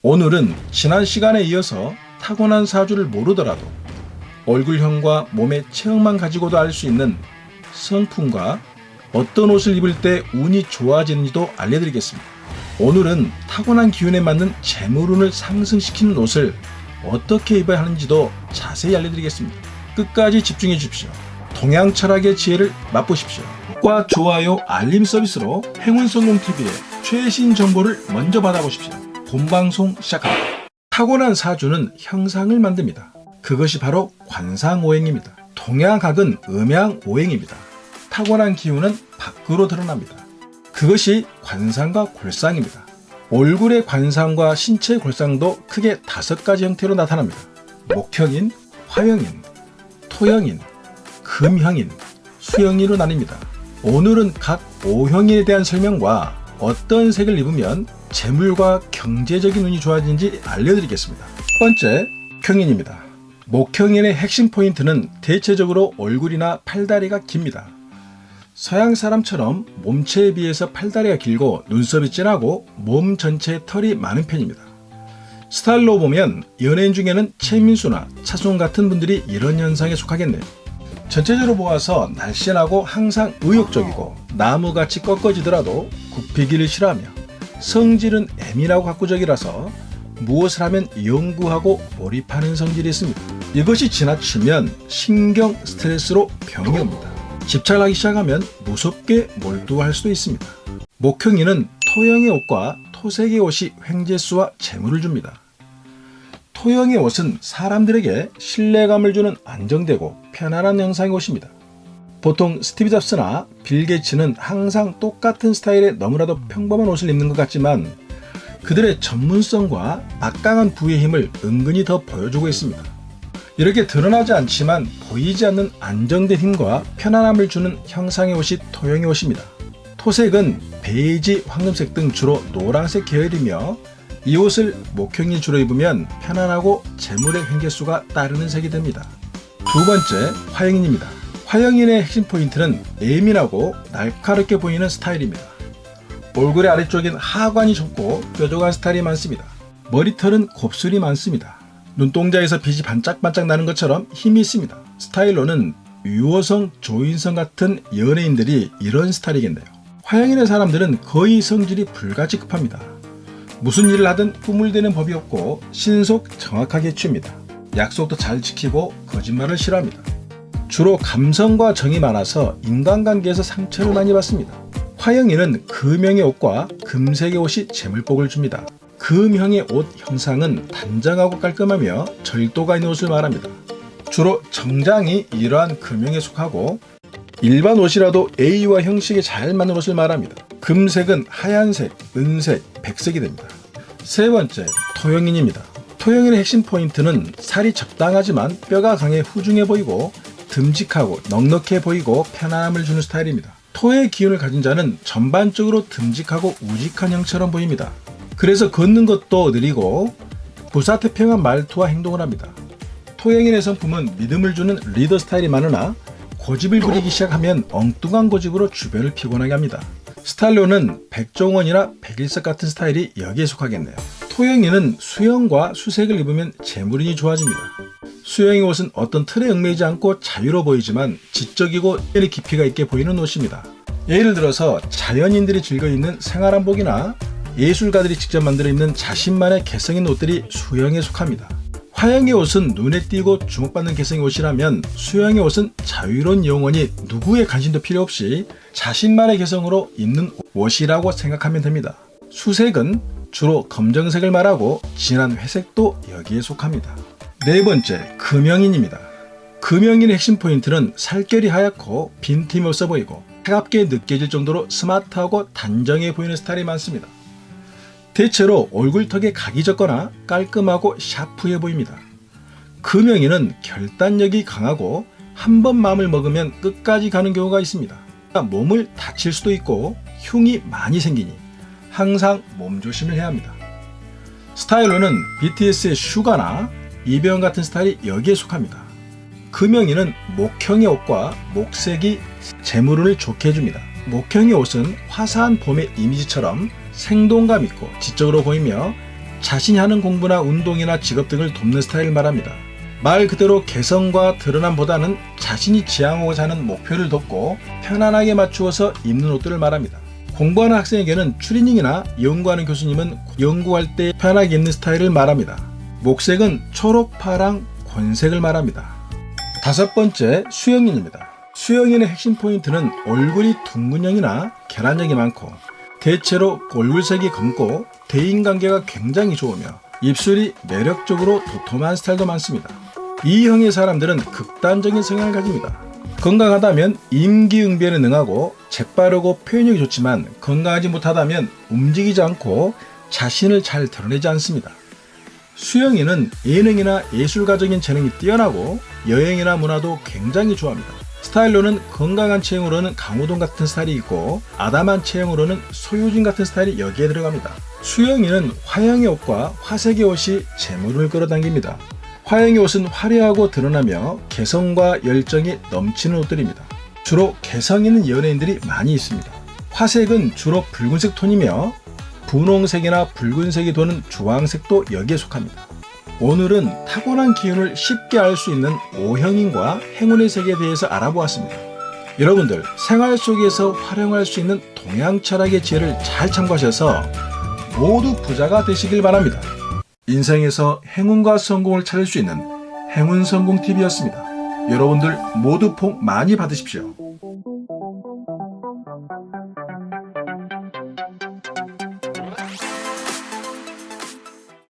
오늘은 지난 시간에 이어서 타고난 사주를 모르더라도 얼굴형과 몸의 체형만 가지고도 알 수 있는 성품과 어떤 옷을 입을 때 운이 좋아지는지도 알려드리겠습니다. 오늘은 타고난 기운에 맞는 재물운을 상승시키는 옷을 어떻게 입어야 하는지도 자세히 알려드리겠습니다. 끝까지 집중해 주십시오. 동양 철학의 지혜를 맛보십시오. 구독과 좋아요, 알림 서비스로 행운성공TV의 최신 정보를 먼저 받아보십시오. 본방송 시작합니다. 타고난 사주는 형상을 만듭니다. 그것이 바로 관상오행입니다. 동양학은 음양오행입니다. 타고난 기운은 밖으로 드러납니다. 그것이 관상과 골상입니다. 얼굴의 관상과 신체의 골상도 크게 5가지 형태로 나타납니다. 목형인, 화형인, 토형인, 금형인, 수형인으로 나뉩니다. 오늘은 각 오형인에 대한 설명과 어떤 색을 입으면 재물과 경제적인 운이 좋아지는지 알려드리겠습니다. 첫 번째, 목형인입니다. 목형인의 핵심 포인트는 대체적으로 얼굴이나 팔다리가 깁니다. 서양 사람처럼 몸체에 비해서 팔다리가 길고 눈썹이 진하고 몸 전체에 털이 많은 편입니다. 스타일로 보면 연예인 중에는 최민수나 차승원 같은 분들이 이런 현상에 속하겠네요. 전체적으로 보아서 날씬하고 항상 의욕적이고 나무같이 꺾어지더라도 굽히기를 싫어하며 성질은 예민하고 각구적이라서 무엇을 하면 연구하고 몰입하는 성질이 있습니다. 이것이 지나치면 신경 스트레스로 병이 옵니다. 집착을 하기 시작하면 무섭게 몰두할 수도 있습니다. 목형인은 토형의 옷과 토색의 옷이 횡재수와 재물을 줍니다. 토형의 옷은 사람들에게 신뢰감을 주는 안정되고 편안한 형상의 옷입니다. 보통 스티브 잡스나 빌 게이츠는 항상 똑같은 스타일의 너무나도 평범한 옷을 입는 것 같지만 그들의 전문성과 막강한 부의 힘을 은근히 더 보여주고 있습니다. 이렇게 드러나지 않지만 보이지 않는 안정된 힘과 편안함을 주는 형상의 옷이 토형의 옷입니다. 토색은 베이지, 황금색 등 주로 노란색 계열이며 이 옷을 목형이 주로 입으면 편안하고 재물의 횡재수가 따르는 색이 됩니다. 두 번째, 화형인입니다. 화형인의 핵심 포인트는 예민하고 날카롭게 보이는 스타일입니다. 얼굴의 아래쪽엔 하관이 좁고 뾰족한 스타일이 많습니다. 머리털은 곱슬이 많습니다. 눈동자에서 빛이 반짝반짝 나는 것처럼 힘이 있습니다. 스타일로는 유호성, 조인성 같은 연예인들이 이런 스타일이겠네요. 화형인의 사람들은 거의 성질이 불같이 급합니다. 무슨 일을 하든 꾸물대는 법이 없고 신속 정확하게 취합니다. 약속도 잘 지키고 거짓말을 싫어합니다. 주로 감성과 정이 많아서 인간관계에서 상처를 많이 받습니다. 화형인은 금형의 옷과 금색의 옷이 재물복을 줍니다. 금형의 옷 형상은 단정하고 깔끔하며 절도가 있는 옷을 말합니다. 주로 정장이 이러한 금형에 속하고 일반 옷이라도 A와 형식에 잘 맞는 옷을 말합니다. 금색은 하얀색, 은색, 백색이 됩니다. 세 번째, 토형인입니다. 토형인의 핵심 포인트는 살이 적당하지만 뼈가 강해 후중해 보이고 듬직하고 넉넉해 보이고 편안함을 주는 스타일입니다. 토의 기운을 가진 자는 전반적으로 듬직하고 우직한 형처럼 보입니다. 그래서 걷는 것도 느리고 부사태평한 말투와 행동을 합니다. 토형인의 성품은 믿음을 주는 리더 스타일이 많으나 고집을 부리기 시작하면 엉뚱한 고집으로 주변을 피곤하게 합니다. 스타일로는 백종원이나 백일석 같은 스타일이 여기에 속하겠네요. 토형인은 수형과 수색을 입으면 재물운이 좋아집니다. 수형의 옷은 어떤 틀에 얽매이지 않고 자유로워 보이지만 지적이고 깊이가 있게 보이는 옷입니다. 예를 들어서 자연인들이 즐겨 입는 생활한복이나 예술가들이 직접 만들어 입는 자신만의 개성 있는 옷들이 수형에 속합니다. 화형의 옷은 눈에 띄고 주목받는 개성의 옷이라면 수형의 옷은 자유로운 영혼이 누구의 관심도 필요 없이 자신만의 개성으로 입는 옷이라고 생각하면 됩니다. 수색은 주로 검정색을 말하고 진한 회색도 여기에 속합니다. 네 번째, 금형인입니다. 금형인의 핵심 포인트는 살결이 하얗고 빈틈이 없어 보이고 차갑게 느껴질 정도로 스마트하고 단정해 보이는 스타일이 많습니다. 대체로 얼굴턱에 각이 졌거나 깔끔하고 샤프해 보입니다. 금형인은 결단력이 강하고 한 번 마음을 먹으면 끝까지 가는 경우가 있습니다. 몸을 다칠 수도 있고 흉이 많이 생기니 항상 몸조심을 해야 합니다. 스타일로는 BTS의 슈가나 이병헌 같은 스타일이 여기에 속합니다. 금형인은 목형의 옷과 목색이 재물운을 좋게 해줍니다. 목형의 옷은 화사한 봄의 이미지처럼 생동감 있고 지적으로 보이며 자신이 하는 공부나 운동이나 직업 등을 돕는 스타일을 말합니다. 말 그대로 개성과 드러남보다는 자신이 지향하고자 하는 목표를 덮고 편안하게 맞추어서 입는 옷들을 말합니다. 공부하는 학생에게는 추리닝이나 연구하는 교수님은 연구할 때 편하게 입는 스타일을 말합니다. 목색은 초록, 파랑, 곤색을 말합니다. 5번째, 수영인입니다. 수영인의 핵심 포인트는 얼굴이 둥근형이나 계란형이 많고 대체로 얼굴색이 검고 대인관계가 굉장히 좋으며 입술이 매력적으로 도톰한 스타일도 많습니다. 이 형의 사람들은 극단적인 성향을 가집니다. 건강하다면 임기응변에 능하고 재빠르고 표현력이 좋지만 건강하지 못하다면 움직이지 않고 자신을 잘 드러내지 않습니다. 수영인은 예능이나 예술가적인 재능이 뛰어나고 여행이나 문화도 굉장히 좋아합니다. 스타일로는 건강한 체형으로는 강호동 같은 스타일이 있고 아담한 체형으로는 소유진 같은 스타일이 여기에 들어갑니다. 수영인은 화형의 옷과 화색의 옷이 재물을 끌어당깁니다. 화형의 옷은 화려하고 드러나며 개성과 열정이 넘치는 옷들입니다. 주로 개성 있는 연예인들이 많이 있습니다. 화색은 주로 붉은색 톤이며 분홍색이나 붉은색이 도는 주황색도 여기에 속합니다. 오늘은 타고난 기운을 쉽게 알 수 있는 오형인과 행운의 색에 대해서 알아보았습니다. 여러분들 생활 속에서 활용할 수 있는 동양 철학의 지혜를 잘 참고하셔서 모두 부자가 되시길 바랍니다. 인생에서 행운과 성공을 찾을 수 있는 행운성공TV였습니다. 여러분들 모두 복 많이 받으십시오.